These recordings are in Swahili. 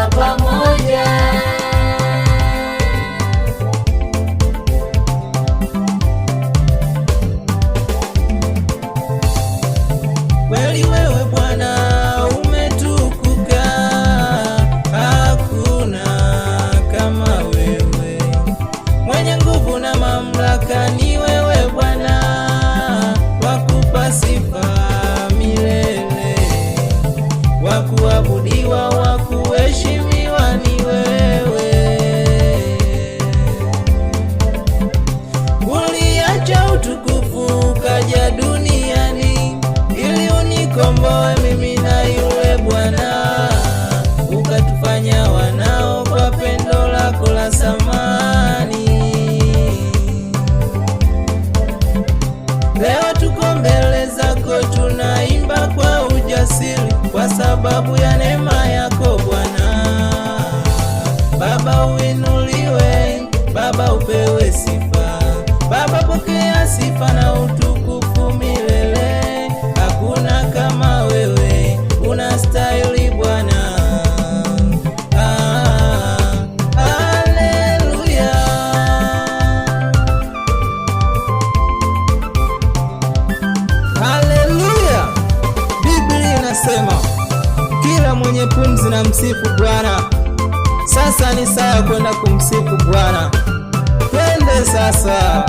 kwa pamoja. Kweli wewe Bwana umetukuka, hakuna kama wewe. Mwenye nguvu na mamlaka ni wewe Bwana, wakupa sifa milele, wakuabudiwa, wakuheshimiwa ni wewe. Uliacha utukufu ukaja duniani ili unikomboe mimi na yule Bwana, ukatufanya wanao kwa pendo lako la samani. Leo tuko mbele zako tunaimba kwa ujasiri, kwa sababu ya neema yako Bwana. Baba uinuliwe, Baba upewe sifa, Baba pokea sifa na utukufu milele. Hakuna kama wewe, unastahili Bwana. Haleluya, haleluya. Biblia inasema kila mwenye pumzi na msifu Bwana. Sasa ni saa kwenda kumsifu Bwana. Twende sasa.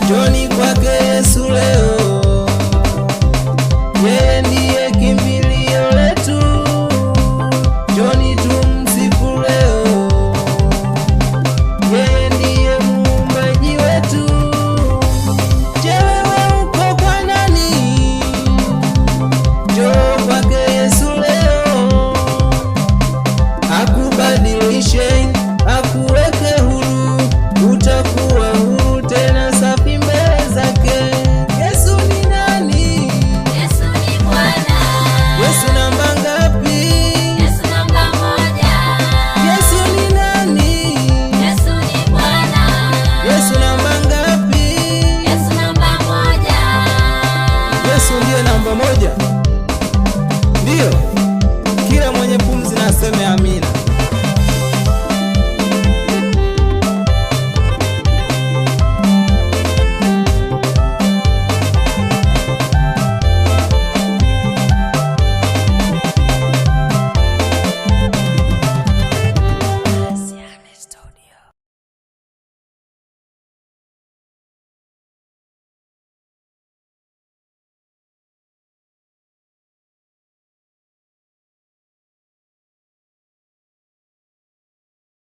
Njoni kwake Yesu leo, yeye ndiye kimbilio letu. Njoni tumsifu leo, yeye ndiye muumbaji wetu. Je, wewe uko kwa nani? Njoo kwake Yesu leo, akubadilishe, akuweke huru, utakuwa huru tena safi mbele zake. Yesu ni nani? Yesu ni Bwana. Yesu namba ngapi? Yesu namba moja. Yesu ni nani? Yesu ni Bwana. Yesu namba ngapi? Yesu namba moja. Yesu ndiye namba moja. Ndiyo.